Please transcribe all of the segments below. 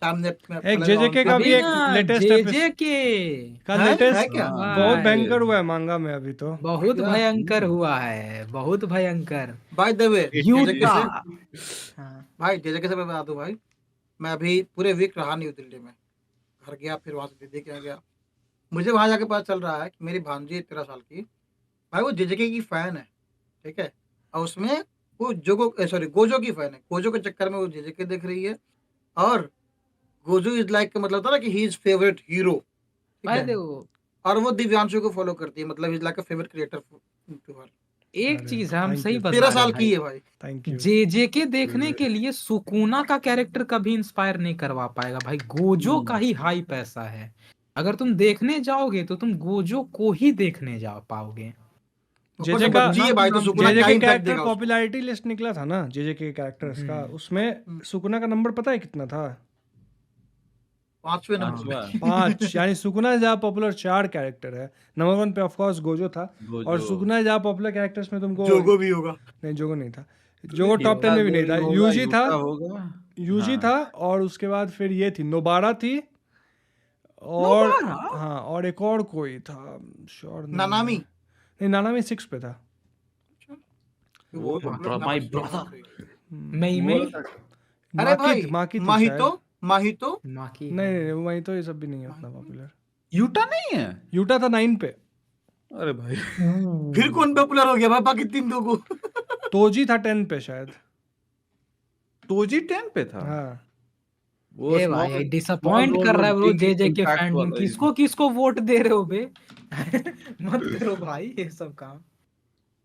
टाइमनेट में एक पड़ेगा जेजेके उनका। का भी अभी एक ना लेटेस्ट जेजेके का है लेटेस्ट क्या? बहुत भाई भयंकर हुआ है मांगा में अभी तो। बहुत क्या भयंकर हुआ है, बहुत भयंकर। By the way जेजेके Utah. से, हाँ भाई जेजेके से मैं बता दूं भाई, मैं अभी पूरे वीक रहा नहीं हूँ दिल्ली में, घर गया फिर वहां से दीदी के यहाँ गया। मुझे वहां जाके पता चल रहा है कि मेरी भांजी है 13 साल की, भाई वो जेजेके की फैन है, ठीक है, और उसमें वो जोगो सॉरी गोजो की फैन है, गोजो के चक्कर में वो जेजेके देख रही है। और गोजो इज लाइक मतलब होता है ना कि ही इज फेवरेट हीरो, ठीक भाई है, देखो, और वो दिव्यांशु को फॉलो करती है, मतलब is like a favourite creator to her. एक अरे चीज है, हम थैंक सही यू, तेरह बता रहे हैं साल भाई। की है भाई। Thank you. जेजेके देखने के लिए सुकुना का कैरेक्टर कभी इंस्पायर नहीं करवा पाएगा भाई, गोजो का ही हाई पैसा है। अगर तुम देखने जाओगे तो तुम गोजो को ही देखने जा पाओगे। ऊपर से जेजे का बच्ची है भाई, तो नाम सुकुना सुना। जेजे क्या के इम्पैक्ट कैरेक्टर देगा उसको। पॉपुलैरिटी लिस्ट निकला था ना जेजे के कैरेक्टर्स का, हम्म, उसमें हम्म, सुकुना का नंबर पता है कितना था? 5वें नंबर पांचवा पे। 5। यानी सुकुना से ज्यादा पॉपुलर 4 कैरेक्टर है। नंबर 1 पे ऑफ कोर्स गोजो था, और गोजो। सुकुना से ज्यादा पॉपुलर कैरेक्टर्स में तुमको जोगो भी होगा। नहीं, जोगो नहीं था। जोगो टॉप 10 यूटा में भी नहीं गोरी था। होगा, यूजी था, यूटा होगा। यूजी हाँ था, और उसके बाद फिर ये थी नोबारा थी, और नोबारा। हाँ और एक और कोई था, श्योर नहीं है। नानामी। नहीं, नानामी 6 पे था। वो वो बहुत पॉपुलर था माय बच्ची है ब्रदर वहाँ पे। मई वो मई। अरे भाई माकी थी माहितो, शायद। माहितो, माकी नहीं है। नहीं नहीं, वही तो ये सब भी नहीं है उतना पॉपुलर। यूटा नहीं है। यूटा था 9 पे। अरे भाई फिर कौन पॉपुलर हो गया भाई बाकी तीन दो को? तोजी था 10 पे शायद। टोजी 10 पे था। हाँ वो ए स्मॉल भाई स्मॉल डिसअपॉइंट कर रोल रहा और है ब्रो, बिग जेजे के इम्पैक्ट फैंडम। वाला। किसको किसको वोट दे रहे हो बे? मत करो भाई ये सब काम।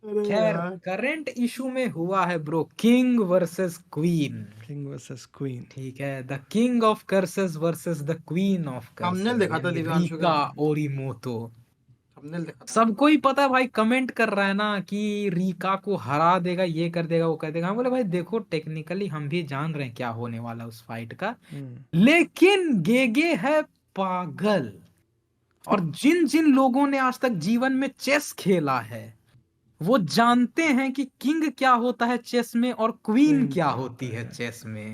अरे खैर यार करंट इशू में हुआ है bro, king versus queen. King versus queen. ठीक है, the king of curses versus the queen of thumbnail curses, देखा था यानी दिव्यांशु रीका का, ओरिमोतो। थंबनेल देखा था। सबको ही पता है भाई, कमेंट कर रहा है ना कि रीका को हरा देगा, ये कर देगा, वो कर देगा। हम बोले भाई देखो, टेक्निकली हम भी जान रहे हैं क्या होने वाला है उस फाइट का, लेकिन गेगे है पागल। और जिन जिन लोगों ने आज तक जीवन में चेस खेला है वो जानते हैं कि किंग क्या होता है चेस में और क्वीन Queen क्या क्या होती होता है है। चेस में।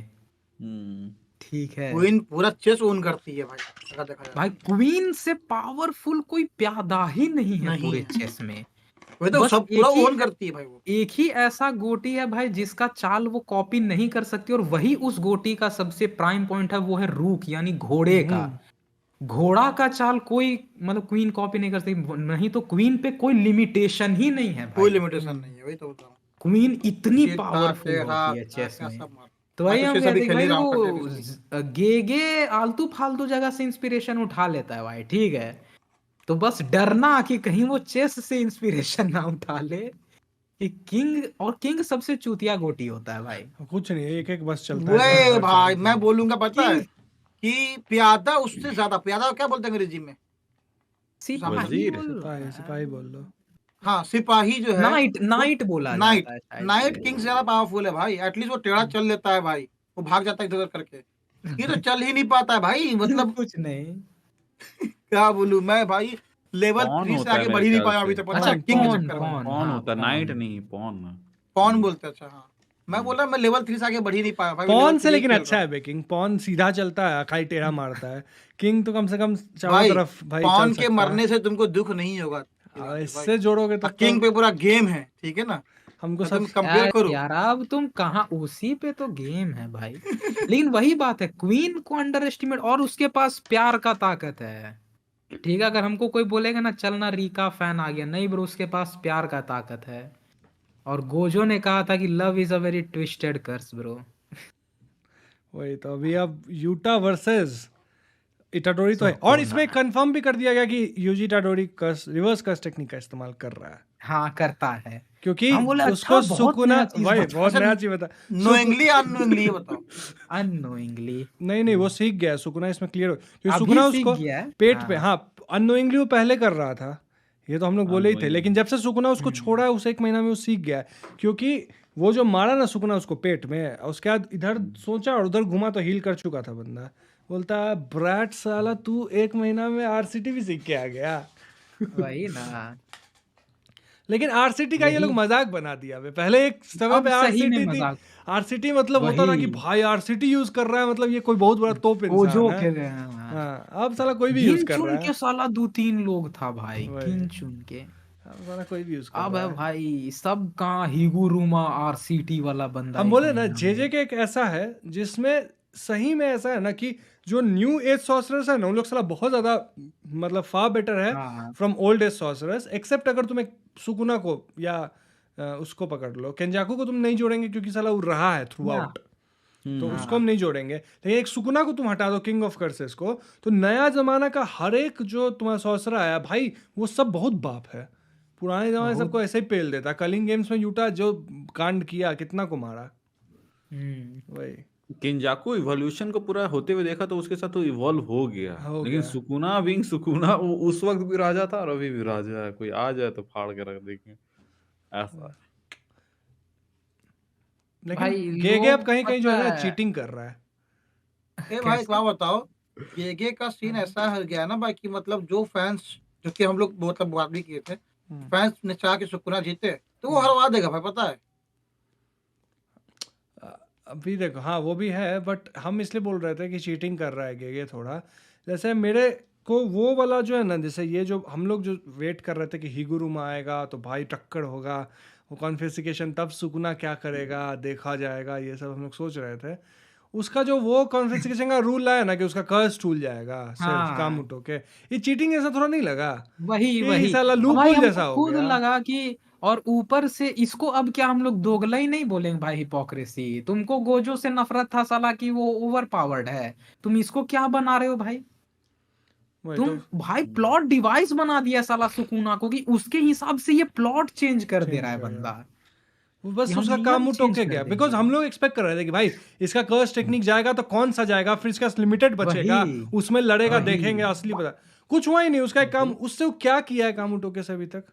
हम्म ठीक है क्वीन पूरा चेस ओन करती है भाई, अगर देखा जाए भाई, क्वीन से पावरफुल कोई प्यादा ही नहीं तो। है नहीं पूरे है, चेस में। वही तो बस सब पूरा ओन करती है भाई वो। एक ही ऐसा गोटी है भाई जिसका चाल वो कॉपी नहीं कर सकती, और वही उस गोटी का सबसे प्राइम पॉइंट है, वो है रूक यानी घोड़े का। घोड़ा का चाल कोई मतलब क्वीन कॉपी नहीं कर सकती, नहीं तो क्वीन पे कोई लिमिटेशन ही नहीं है कोई भाई। लिमिटेशन नहीं है, वही तो बता रहा हूँ। क्वीन इतनी सीधा पावरफुल टेढ़ा होती है क्या चेस क्या में। सब मार। तो मैं वही तो हम चेस अभी कहते हैं कि खेल ही भाई रहा हूँ देखो, कंटिन्यूसली। गेगे आलतू फालतू जगह से इंस्पिरेशन उठा लेता है भाई, ठीक है। तो बस डरना कि कहीं वो चेस से इंस्पिरेशन ना उठा ले। कि किंग, और किंग सबसे चूतिया गोटी होता है भाई। कुछ नहीं, एक एक बस चलता है वे हर भाई चाल मैं पे। बोलूंगा पता है किंग कि प्यादा उससे ज्यादा, प्यादा क्या बोलते हैं अंग्रेजी में? सामने सिपाही वजीर। बोल रहा सिपाही सिपाही बोल दो। है। हाँ सिपाही जो है नाइट वो, नाइट बोला नाइट, जाता है शायद नाइट से। किंग से ज्यादा पावरफुल है भाई। एटलीस्ट वो टेढ़ा चल लेता है भाई, वो भाग जाता है इधर उधर करके। ये तो चल ही नहीं पाता है भाई, मतलब कुछ नहीं। क्या बोलूं मैं भाई, लेवल पॉन 3 से होता है आगे मेरे बढ़ ही नहीं ख्याल पाया अभी से। तक, पता अच्छा है किंग के पॉन चक्कर में। पॉन, पॉन हाँ होता, नाइट पॉन। नहीं, पॉन। कौन बोलते हैं? अच्छा हाँ, मैं बोला मैं लेवल 3 से आगे बढ़ ही नहीं पाया भाई, लेवल पॉन से 3 लेकिन खेल अच्छा रहा है बे किंग। पॉन सीधा चलता है, खाली टेढ़ा मारता है। किंग तो कम से कम हूँ चारों भाई। तरफ भाई चल पॉन के सकता है। मरने से तुमको दुख नहीं होगा दिवाकर भाई, इससे जोड़ोगे और तो किंग पे पूरा गेम है, ठीक है ना, हमको तो सब। तुम कंपेयर यार करो। यार अब तुम कहाँ, उसी पे तो गेम है भाई। लेकिन वही बात है, क्वीन को अंडर एस्टिमेट, और उसके पास प्यार का ताकत है। ठीक है, अगर हमको कोई बोलेगा ना चलना रीका फैन आ गया, नहीं ब्रो, उसके पास प्यार का ताकत है। और गोजो ने कहा था कि love is a very twisted curse bro. वही तो, अभी अब यूटा वर्सेस इटाडोरी तो है, और सुकुना। इसमें कंफर्म भी कर दिया गया कि यूजी इटाडोरी कर्स रिवर्स कर्स टेक्निक का इस्तेमाल कर रहा है, हाँ करता है। क्योंकि हम बोले अच्छा, उसको बहुत सुकुना, नया चीज वही बता। बहुत अच्छा नया चीज बता। नोइंगली अननोइंगली ये बताओ। अननोइंगली। नहीं नहीं, वो सीख गया है सुकुना, इसमें क्लियर हो, क्योंकि अभी सुकुना सीख उसको गया है। पेट पे, हाँ। हाँ अननोइंगली वो पहले कर रहा था, ये तो हम लोग बोले ही थे, लेकिन जब से सुकुना उसको छोड़ा है उसे 1 महीना में वो सीख गया है। क्योंकि वो जो मारा ना सुकुना उसको पेट में, उसके बाद इधर सोचा और उधर घुमा तो हील कर चुका था बंदा। बोलता है ब्रैट साला तू 1 महीना में आरसीटी भी सीख के आ गया। वही ना। लेकिन आरसीटी का ये लोग यही मजाक बना दिया है। पहले एक समय अब पे सही में आरसीटी थी, मजाक आरसीटी मतलब होता था कि वही भाई आरसीटी यूज कर रहा है मतलब ये कोई बहुत बड़ा तोप इंसान ओजो है। के रहे हैं। हाँ, अब साला कोई भी यूज गिन कर चुन रहा के है। साला 2-3 लोग था भाई, वही, गिन चुन के। अब साला कोई भी यूज कर अब रहा है है। भाई सब कहाँ हिगुरुमा आरसीटी वाला बंदा हम एक बोले ना महीना में। जेजे एक ऐसा है जिसमें सही में ऐसा है ना कि जो न्यू एज सॉर्सरर्स है ना उन लोग साला बहुत ज्यादा मतलब फार बेटर है हाँ from old age sorcerers, except अगर तुम्हें सुकुना को या उसको पकड़ लो, केंजाकू को तुम नहीं जोड़ेंगे क्योंकि साला वो रहा है थ्रू या आउट, तो हम्म उसको हम हाँ नहीं जोड़ेंगे। लेकिन एक सुकुना को तुम हटा दो किंग ऑफ कर्सेस को, तो नया जमाना का हर एक जो तुम्हारा सॉर्सरर आया भाई वो सब बहुत बाप है। पुराने जमाने बहुत सबको ऐसे ही पेल देता। कलिंग गेम्स में यूटा जो कांड किया, कितना को मारा। वही किंजाकू इवोल्यूशन को पूरा होते हुए देखा तो उसके साथ तो इवॉल्व हो गया, हो लेकिन गया। सुकुना बिंग सुकुना वो उस वक्त भी राजा था और अभी भी राजा है, कोई आ जाए तो फाड़ के रख देंगे ऐसा है। लेकिन भाई गेगे अब लोग कहीं कहीं जो पता है ना है चीटिंग कर रहा है। ए भाई एक कैसे। बात बताओ, गेगे का सीन ऐसा हो गया ना भाई कि मतलब जो फैंस, जो कि हम लोग मतलब बात भी किए थे, हम्म, फैंस ने चाह के सुकुना जीते तो वो हम्म। हरवा देगा भाई, पता है। अभी देखो हाँ वो भी है, बट हम इसलिए बोल रहे थे कि चीटिंग कर रहा है गेगे थोड़ा। जैसे मेरे को वो वाला जो है ना, जैसे ये जो हम लोग जो वेट कर रहे थे कि हिगुरुमा आएगा तो भाई टक्कर होगा, वो कॉन्फिस्केशन तब सुकुना क्या करेगा देखा जाएगा, ये सब हम लोग सोच रहे थे। उसका जो वो कॉन्फिस्केशन का रूल लाया ना कि उसका कर्स टूट जाएगा सिर्फ हाँ कामुटो के, ये चीटिंग जैसा थोड़ा नहीं लगा? वही ये वही साला अब भाई लूप हमको जैसा हो खुद गया। लगा कि, और ऊपर से इसको अब क्या हम लोग दोगला ही नहीं बोलेंगे भाई, हिपोक्रेसी। तुमको गोजो से नफरत था साला कि वो ओवर पावर्ड है, तुम इसको क्या बना रहे हो भाई। वही तुम तो भाई प्लॉट डिवाइस बना दिया साला सुकुना को कि उसके हिसाब से ये प्लॉट चेंज कर दे चेंज रहा है करेगा, बंदा, वो कि बस हम उसका काम नियम वो चेंज टोके कर गया, बिकॉज देंगे। हम लोग एक्सपेक्ट कर रहे थे कि भाई इसका कर्स टेक्निक जाएगा तो कौन सा जाएगा, फिर इसका लिमिटेड वही बचेगा, उसमें लड़ेगा, वही देखेंगे असली पता। कुछ हुआ ही नहीं उसका एक काम, वही उससे वो क्या किया है काम टोके से अभी तक?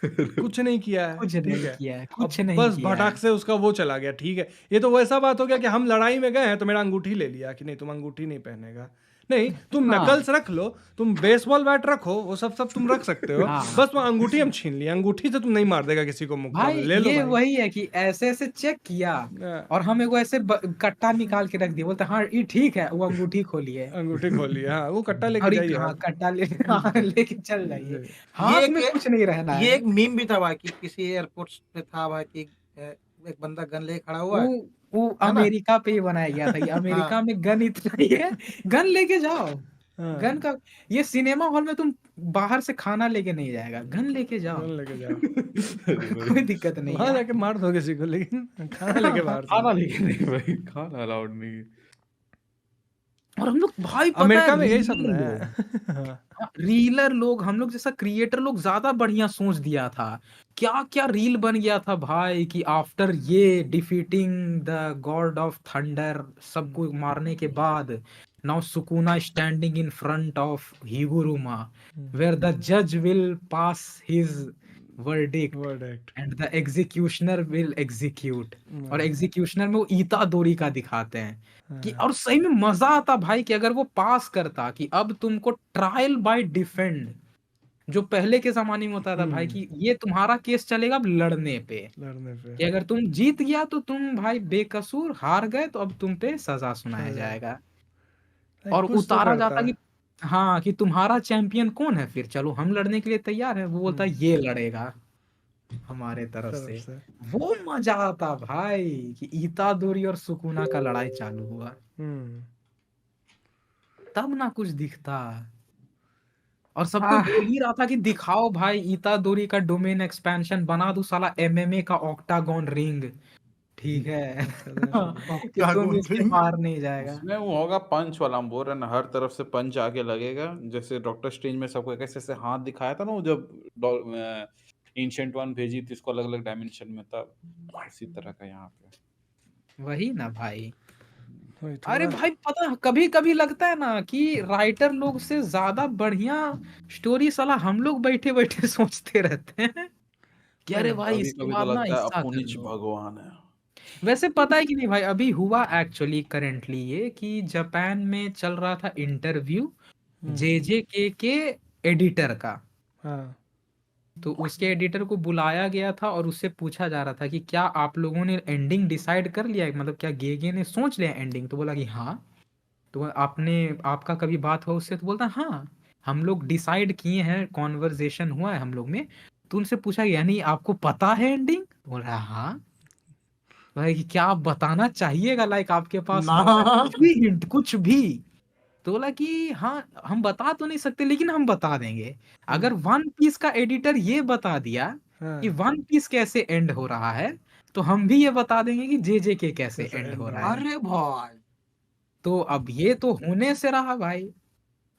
कुछ नहीं किया है, कुछ ठीक नहीं है। किया है, अब कुछ नहीं बस किया भटाक है। से उसका वो चला गया, ठीक है। ये तो वैसा बात हो गया कि हम लड़ाई में गए हैं तो मेरा अंगूठी ले लिया कि नहीं तुम अंगूठी नहीं पहनेगा। नहीं, तुम हाँ नकल्स रख लो, तुम बेसबॉल बैट रखो, वो सब सब तुम रख सकते हो, हाँ बस वो अंगूठी हम छीन लिए। अंगूठी से तुम नहीं मार देगा किसी को मुक्का में, भाई ले लो ये भाई। वही है कि ऐसे ऐसे चेक किया हाँ, और हम एगो ऐसे कट्टा निकाल के रख दिया, बोलते हाँ ये ठीक है, वो अंगूठी खोलिए अंगूठी खोल लिया, हाँ वो कट्टा लेके और जाइए हाँ आप। कट्टा ले हाँ, लेके चल जाइए, ये हाथ एक में कुछ नहीं रहना ये है। एक मीम भी था भाई कि किसी एयरपोर्ट पे था भाई कि एक बंदा गन लेके खड़ा हुआ वो है वो है ना। अमेरिका पे ही बनाया गया था, ये अमेरिका हाँ में गन इतना ही है, गन लेके जाओ। गन हाँ, का ये सिनेमा हॉल में तुम बाहर से खाना लेके नहीं जाएगा, गन लेके जाओ, गन लेके जाओ, अरे भाई कोई दिक्कत नहीं वहां है। जाके मार दो किसी को, लेकिन खाना लेके बाहर से खाना नहीं। लेके नहीं भाई, खाना अलाउड नहीं है। और हम लोग भाई पता अमेरिका है में यही सब रीलर ना लोग, है। हाँ, रीलर लोग, हम लोग जैसा क्रिएटर लोग ज्यादा बढ़िया सोच दिया था। क्या क्या रील बन गया था भाई कि आफ्टर ये defeating the god of thunder, सबको मारने के बाद, now Sukuna standing in front of Higuruma where the जज will pass his verdict verdict. And the executioner will execute. और एग्जीक्यूशनर में वो ईता दोरी का दिखाते हैं कि, और सही में मजा आता भाई कि अगर वो पास करता कि अब तुमको ट्रायल बाय डिफेंड, जो पहले के जमाने में होता था भाई कि ये तुम्हारा केस चलेगा अब लड़ने पे, लड़ने पे कि अगर तुम जीत गया तो तुम भाई बेकसूर, हार गए तो अब तुम पे सजा सुनाया सजा। जाएगा। नहीं, और कुछ तो उतारा करता जाता है कि हाँ कि तुम्हारा चैंपियन कौन है, फिर चलो हम लड़ने के लिए तैयार है, वो बोलता है ये लड़ेगा हमारे तरफ तरफ से। से। वो मजा आता भाई कि ईतादोरी और सुकुना का लड़ाई चालू हुआ, तब ना कुछ दिखता। और सब कोई बोल ही रहा था कि दिखाओ भाई इतादोरी का डोमेन एक्सपेंशन, बना दो साला एमएमए का ऑक्टागन रिंग, ठीक है कि तुम ऑक्टागोन इससे रिंग। बाहर नहीं जाएगा। उसमें वो होगा पंच वाला, हम बोल रहे हैं ना, हर तरफ से पंच आके लगेगा, जैसे डॉक्टर स्ट्रेंज में सबको कैसे ऐसे हाथ दिखाया था ना, वो जब एंशिएंट वन भेजी थी इसको अलग अलग डायमेंशन में, तब इसी तरह का यहाँ पे। वही ना भाई। वही अरे थोड़ा भाई पता है कभी कभी लगता है ना कि राइटर लोग से ज्यादा बढ़िया स्टोरी साला हम लोग बैठे बैठे सोचते रहते हैं कि अरे नहीं, भाई कभी इसके कभी तो बाद ना लगता है ऐसा कर अपुनिच लो। भगवान है। वैसे पता है कि नहीं भाई, अभी हुआ एक्चुअली करेंटली ये कि जापान में चल रहा था इंटरव्यू जेजे के एडिटर का, हाँ तो उसके एडिटर को बुलाया गया था और उससे पूछा जा रहा था कि क्या आप लोगों ने एंडिंग डिसाइड कर लिया है, मतलब क्या गेगे ने सोच लिया एंडिंग? तो बोला कि हाँ। तो आपने आपका कभी बात हुआ उससे? तो बोलता हाँ, हम लोग डिसाइड किए हैं, कॉन्वर्जेशन हुआ है हम लोग में। तो उनसे पूछा यानी आपको पता है एंडिंग? तो बोल रहा हाँ। भाई कि क्या आप बताना चाहिएगा, लाइक आपके पास ना मौका है, कुछ भी हिंट, कुछ भी। तो बोला कि हाँ हम बता तो नहीं सकते लेकिन हम बता देंगे। अगर वन पीस का एडिटर ये बता दिया कि हाँ वन पीस कैसे एंड हो रहा है, तो हम भी ये बता देंगे कि जे के कैसे कैसे एंड end हो हो रहा रहा है। है। अरे भाई, तो अब ये तो होने से रहा भाई।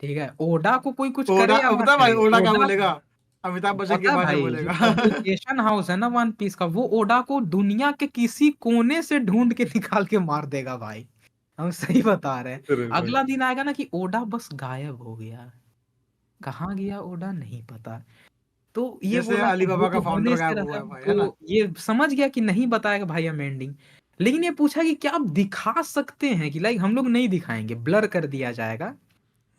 ठीक है, ओडा को कोई कुछ ओडा, करे या ना पता है भाई करे, ओडा क्या ओडा बोलेगा? अमिताभ बच्चन के पता है बारे में भाई, जो बोलेगा। पब्लिकेशन हाउस है ना वन पीस का, वो ओडा को दुनिया के किसी कोने से ढूंढ के निकाल के मार देगा भाई। हम सही बता रहे हैं। अरे भाई अगला दिन आएगा ना कि ओडा बस गायब हो गया, कहाँ गया ओडा नहीं पता। तो ये जैसे बोला कि वो अलीबाबा का तो होने फाउंडर से गायब रहा हुआ है, है भाई, है ना? तो ये समझ गया कि नहीं बताएगा भाई हम एंडिंग। लेकिन ये पूछा कि क्या आप दिखा सकते हैं, कि लाइक हम लोग नहीं दिखाएंगे, ब्लर कर दिया जाएगा।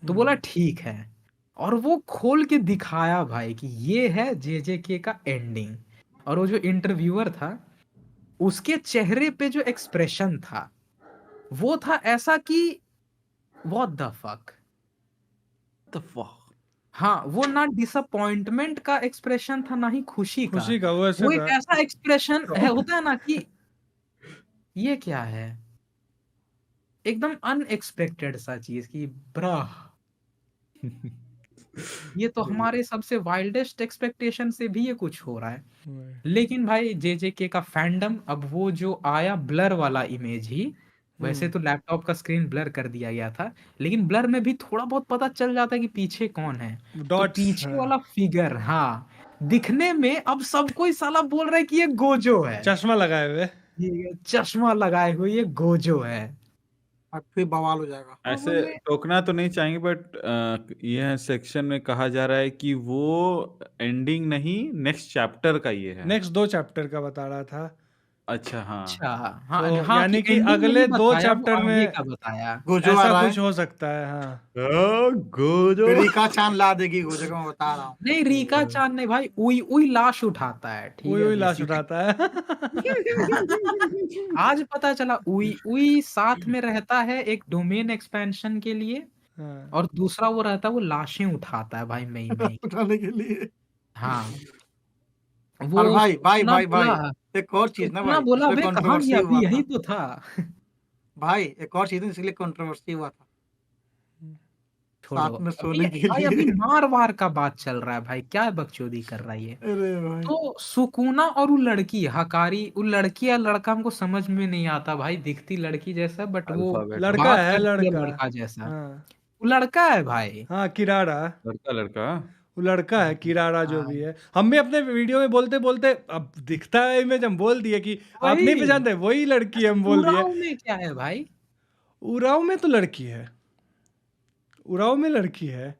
तो बोला ठीक है। और वो खोल के दिखाया भाई कि ये है जे का एंडिंग। और वो जो इंटरव्यूअर था, उसके चेहरे पे जो एक्सप्रेशन था वो था ऐसा कि what the fuck. the fuck? हाँ, वो ना डिसअपॉइंटमेंट का एक्सप्रेशन था ना ही खुशी का। खुशी का वो ऐसे वो एक था। ऐसा एक्सप्रेशन है, होता है ना कि ये क्या है, एकदम अनएक्सपेक्टेड सा चीज की ब्रह, ये तो हमारे सबसे वाइल्डेस्ट एक्सपेक्टेशन से भी ये कुछ हो रहा है। लेकिन भाई जे का फैंडम, अब वो जो आया ब्लर वाला इमेज ही, वैसे तो लैपटॉप का स्क्रीन ब्लर कर दिया गया था, लेकिन ब्लर में भी थोड़ा बहुत पता चल जाता है कि पीछे कौन है। तो डॉट्स। पीछे वाला फिगर, हाँ, दिखने में अब सब कोई साला बोल रहा है कि ये गोजो है। चश्मा लगाए हुए। ये चश्मा लगाए हुए ये गोजो है। अब फिर बवाल हो जाएगा। तो ऐसे बोले टोकना तो नहीं चाहेंगे, बट यह सेक्शन में कहा जा रहा है कि वो एंडिंग नहीं, नेक्स्ट चैप्टर का ये है। नेक्स्ट 2 चैप्टर का बता रहा था। अच्छा, हाँ। अच्छा, तो हाँ हाँ, कि यानी कि एंडिंग नहीं अगले 2 बताया, वो चैप्टर आगे में का बताया। गोजो आ ऐसा रहा कुछ है, हो सकता है। हाँ गोजो। रिका चांद ला देगी गोजो का, मैं बता रहा हूँ। नहीं, रीका चांद नहीं भाई, उई उई लाश उठाता है, ठीक वही है वही लाश बेसिकली। उठाता है। आज पता चला उई उई साथ में रहता है एक डोमेन एक्सपेंशन के लिए, हाँ और दूसरा वो रहता है वो लाशें उठाता है भाई, मई मई की। उठाने के लिए। हाँ, और वो भाई भाई सुकुना भाई बोला, भाई, एक और चीज ना सुकुना भाई, बोला इसलिए बे कहाँ कंट्रोवर्सी गया, हुआ अभी था यही तो था। भाई, एक और चीज ना इसलिए कंट्रोवर्सी हुआ था, छोड़ो, साथ में अभी सोने के भाई अभी लिए। मार वार का बात चल रहा है भाई, क्या बकचोदी कर रहा है ये। अरे भाई, तो सुकुना और वो लड़की हकारी, वो लड़की या लड़का हमको समझ में नहीं आता भाई, दिखती लड़की जैसा बट वो अल्फाबेट। लड़का बात है करती है लड़का। लड़का जैसा। हाँ वो लड़का है भाई। हाँ किरारा। लड़का लड़का। वो लड़का है किरारा जो हाँ, भी है। हम भी अपने वीडियो में बोलते बोलते अब दिखता है इमेज, हम बोल दिए कि आप नहीं वही। पहचानते, वही लड़की है, अच्छा, हम बोल दिए। उराव में क्या है भाई? उराव में तो लड़की है, उराव में लड़की है,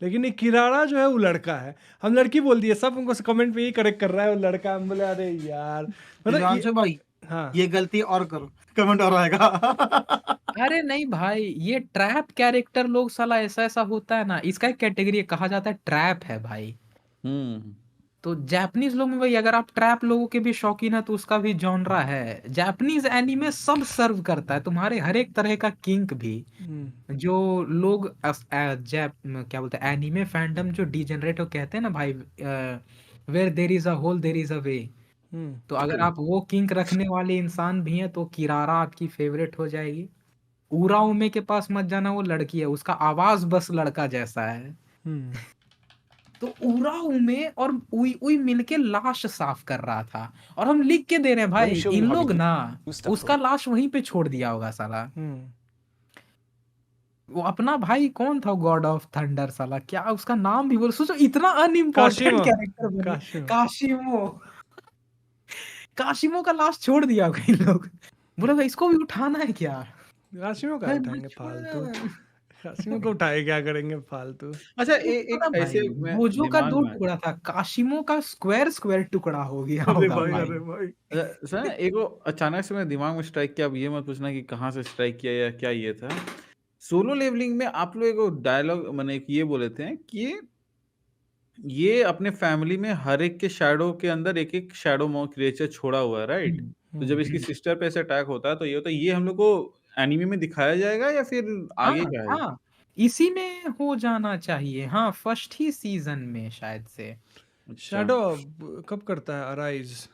लेकिन ये किरारा जो है वो लड़का है। हम लड़की बोल दिए, सब हमको कमेंट पे यही करेक्ट कर रहा है वो लड़का। हम बोले अरे यार, मतलब दिव्यांशु भाई, हाँ ये गलती और करो, कमेंट और आएगा। अरे नहीं भाई, ये ट्रैप कैरेक्टर लोग साला ऐसा ऐसा होता है ना, इसका एक कैटेगरी कहा जाता है ट्रैप है भाई। हम्म। तो जापानीज लोग में भाई, अगर आप ट्रैप लोगों के भी शौकीन है तो उसका भी जॉनरा है। जापानीज एनीमे सब सर्व करता है, तुम्हारे हर एक तरह का किंक भी। जो लोग क्या बोलते हैं, एनीमे फैंडम जो डीजेनरेट हो कहते हैं ना भाई, where there is a hole there is a way. तो अगर आप वो किंक रखने वाले इंसान भी हैं तो किरारा आपकी फेवरेट हो जाएगी। उरा उमे के पास मत जाना, वो लड़की है, उसका आवाज बस लड़का जैसा है। तो उरा उमे और उई उई मिलके लाश साफ कर रहा था, और हम लिख के दे रहे हैं Let me भाई, show you in how to लोग do ना stuff उसका लाश वहीं पे छोड़ दिया होगा साला। वो अपना भाई कौन था, गॉड ऑफ थंडर साला, क्या उसका नाम भी बोल, सोचो इतना अनइम्पोर्टेंट काशिमो। कैरेक्टर बने। काशिमो। काशिमो। काशिमो का लाश छोड़ दिया होगा इन लोग, बोला भाई इसको भी उठाना है क्या? काशिमो का भाई उठाएंगे फालतू। बचपन। काशिमो को उठाए क्या करेंगे फालतू। अच्छा, वो एक पता ऐसे भाई, मैं गोजो का दिमाग 2 में आया। टुकड़ा था, काशिमो का स्क्वायर स्क्वायर टुकड़ा हो गया अरे होगा भाई, भाई। अरे भाई, अच्छा सर, एक वो अचानक से मेरे दिमाग में स्ट्राइक किया। अब ये मत पूछना कि कहाँ से स्ट्राइक किया या क्या ये था। सोलो लेवलिंग में आप लोग एक डायलॉग मैंने एक ये बोले थे कि ये अपने फैमिली में हर एक के शैडो के अंदर एक-एक शैडो मॉ क्रिएचर छोड़ा हुआ है, राइट? तो जब इसकी सिस्टर पे ऐसे अटैक होता है तो ये होता है, ये हम लोग को एनीमे में दिखाया जाएगा या फिर हाँ, आगे का है? हाँ, इसी में हो जाना चाहिए। हाँ, फर्स्ट ही सीज़न में शायद से। अच्छा। शैडो कब करता है अराइज?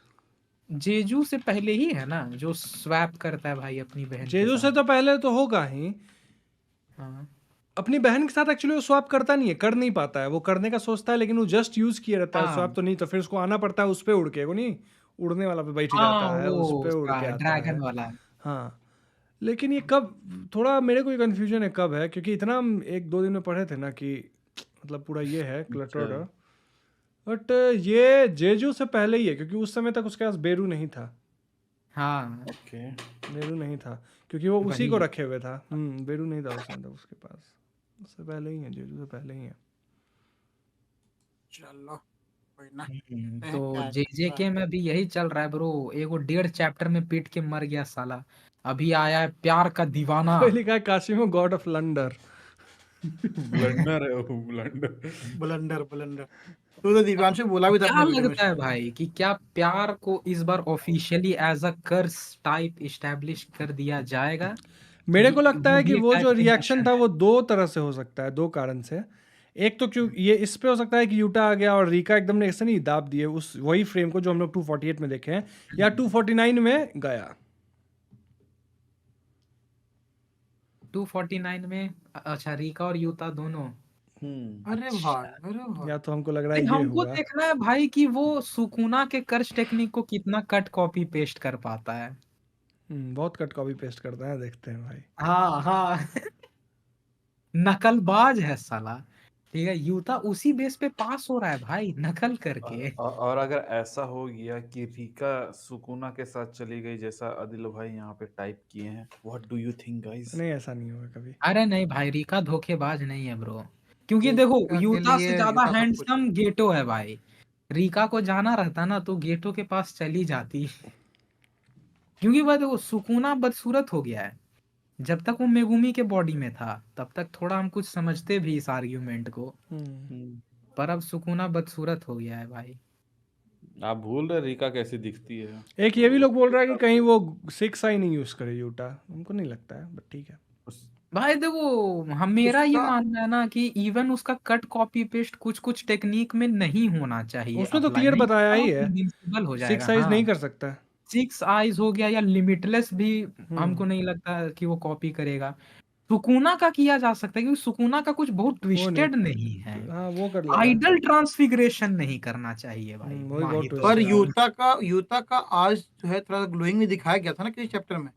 जेजू से पहले ही है ना, जो स्वैप करता है भाई अपनी बहन के जेजू से साथ। तो पहले तो होगा ही। हाँ, अपनी बहन के साथ एक्चुअली वो स्वैप करता नहीं है, कर नहीं पाता है। वो करने का सोचता है लेकिन वो जस्ट यूज किया रहता है, हाँ, स्वैप तो नहीं। तो फिर उसको आना पड़ता है उस पे उड़ के, वो नहीं उड़ने वाला पे बैठ हाँ, जाता है, उस वो पे उड़ उसका के आता ड्रैगन है। वाला। हाँ, लेकिन ये कब, थोड़ा मेरे को कंफ्यूजन है कब है, क्योंकि इतना हम 1-2 दिन में पढ़े थे ना कि मतलब पूरा ये है क्लटर्ड। अच्छा। बट ये जेजू से पहले ही है, क्योंकि उस समय तक उसके पास बेरू नहीं था। हाँ, ओके। बेरू नहीं था क्योंकि वो उसी को वही। रखे हुए था। बेरू नहीं था उस समय तक उसके पास। उससे पहले ही है, जेजू से पहले ही है। चलो कोई ना, तो देखते हैं क्या है, कैसा जेजेके है। में भी यही चल रहा है ब्रो। एगो 1.5 चैप्टर में पीट के मर गया साला। अभी आया है प्यार का दीवाना। कोई लिखा है काशिमो गॉड ऑफ लंडर। ब्लंडर है वो, ब्लंडर। Blunder blunder. तो दिव्यांशु बोला भी था क्या अपने वीडियो में लगता है शायद। भाई कि क्या प्यार को इस बार officially as a curse type establish कर दिया जाएगा? मेरे कि को लगता वो है कि भी एक वो जो टाइप का रिएक्शन इमोशन था है? वो 2 तरह से हो सकता है, 2 कारण से। एक तो क्यों ये इस पे हो सकता है कि यूटा आ गया और रीका एकदम ने ऐसे नहीं दाब दिए उस वही फ्रेम को जो हम लोग 248 में देखे हैं, या 249 में गया। 249 में अच्छा, रीका और यूता दोनों। अरे अच्छा, भाई, अरे भाई। या तो हमको लग रहा है लेकिन ये हमको हुआ। देखना है भाई कि वो सुकुना के कर्स टेक्निक को कितना कट कॉपी पेस्ट कर पाता है। बहुत कट कॉपी पेस्ट करता है, देखते हैं भाई। हाँ, हाँ। नकलबाज है साला। ठीक है, यूता उसी बेस पे पास हो रहा है भाई, नकल करके। और अगर ऐसा हो गया कि रीका सुकुना के साथ चली गई जैसा आदिल भाई यहाँ पे टाइप किए हैं, what do you think guys? नहीं, ऐसा नहीं होगा कभी। अरे नहीं भाई, रीका धोखेबाज नहीं है ब्रो। क्योंकि देखो, रीका के यूता से लिए ज्यादा यूटा सब कुछ है। हैंडसम गेटो है भाई। रीका को जाना रहता ना तो गेटो के पास चली जाती। क्योंकि भाई देखो, सुकुना बदसूरत हो गया है। जब तक वो मेगुमी के बॉडी में था तब तक थोड़ा हम कुछ समझते भी इस आर्ग्यूमेंट को। पर अब सुकुना बदसूरत हो गया है भाई। आप भूल रहे रीका कैसी दिखती है? एक ये भी लोग बोल रहा है कि कहीं वो 6 आई नहीं यूज करे यूटा। हमको नहीं लगता है, बट ठीक है। उस- भाई देखो, हम मेरा ये उसका मानना है ना कि इवन उसका कट कॉपी पेस्ट कुछ कुछ टेक्निक में नहीं होना चाहिए उसने तो अप्लाई, क्लियर नहीं बताया तो ही है, इनविंसिबल हो 6 जाएगा। साइज नहीं हाँ, कर सकता है। 6 आईज हो गया या लिमिटलेस भी। हमको हम्म नहीं लगता कि वो कॉपी करेगा। सुकुना का किया जा सकता है क्योंकि सुकुना का कुछ बहुत वो नहीं। ट्विस्टेड नहीं है। हाँ, वो कर लेगा। आइडल ट्रांसफिगरेशन नहीं करना चाहिए भाई, वही बहुत माहितो पर ट्विस्टेड है। यूता का आज जो है थोड़ा ग्लोइंग में दिखाया गया था ना किसी चैप्टर में।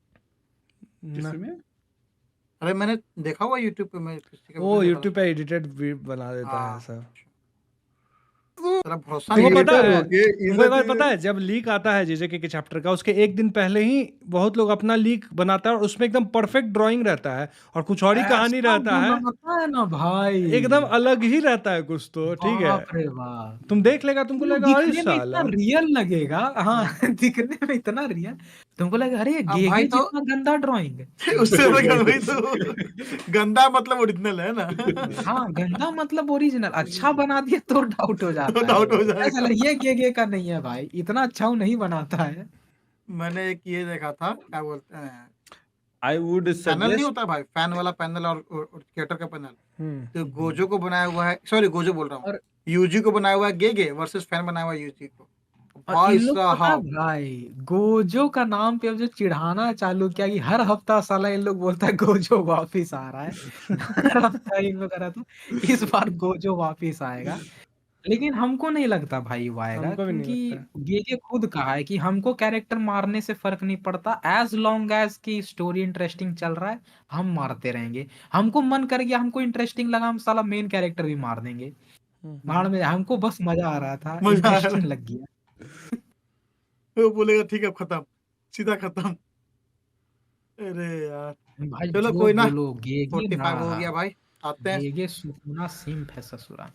ना, किसमें? अरे मैंने देखा हुआ यूट्यूब पे, मैं किसी का वो वीडियो देखा था। यूट्यूब पे एडिटेड बना देता है हाँ, सब। तेरा भरोसा तुमको नहीं है। पता क्रिएटर है, हो के तुमको एक बात इज्जत पता है, जब लीक आता है जेजेके के चैप्टर का, उसके एक दिन पहले ही बहुत लोग अपना लीक बनाता है और उसमें एकदम परफेक्ट ड्राइंग रहता है और कुछ और ही कहानी ऐसा रहता है, बनाता है ना भाई। एकदम अलग ही रहता है कुछ तो। ठीक है, बाप रे बाप। तुम देख लेगा, तुमको वो लगेगा अरे दिखने में इतना साला। रियल लगेगा। हाँ, दिखने में इतना रियल। तुमको लगेगा अरे ये अब भाई गेगे तो जितना गंदा ड्राइंग। उससे तो वही तो गंदा मतलब ओरिजिनल है ना। हाँ, गंदा मतलब ओरिजिनल। अच्छा बना दिया तो डाउट हो तो जाता है। डाउट हो ऐसा जाएगा। लगे ये गेगे का नहीं है भाई, इतना अच्छा वो नहीं बनाता है। मैंने एक ये देखा था, क्या बोलते हैं, आई वुड पैनल नहीं सजेस्ट। होता भाई, फैन वाला पैनल और थिएटर का पैनल। हम्म तो गोजो को बनाया हुआ है, सॉरी गोजो बोल रहा हूँ, और यूजी को बनाया हुआ है गेगे वर्सेस फैन बनाया हुआ है यूजी को। इन भाई लोग पता है साहब, भाई, गोजो का नाम पे अब जो चिढ़ाना चालू किया कि हर हफ्ता साला इन लोग बोलता है गोजो वापिस आ रहा है। हर हफ्ता इन लोग करा तो इस बार गोजो वापिस आएगा। लेकिन हमको नहीं लगता भाई वो आएगा, हमको भी नहीं क्योंकि लगता है। गेगे खुद कहा है कि हमको कैरेक्टर मारने से फर्क नहीं पड़ता, एज लॉन्ग एज की स्टोरी इंटरेस्टिंग चल रहा है हम मारते रहेंगे। हमको मन कर गया, हमको इंटरेस्टिंग लगा, हम साला मेन कैरेक्टर भी मार देंगे। भाड़ में, हमको बस मजा आ रहा था, मजा आ रहा इंटरेस्टिंग लग गया। है। वो बोलेगा ठीक है अब खत्म, सीधा खत्म। अरे यार, भाई चलो जो कोई ना, बोलो, गेगे 45 ना, हो गया भाई, आते हैं। गेगे सुकुना सिंप है ससुरा।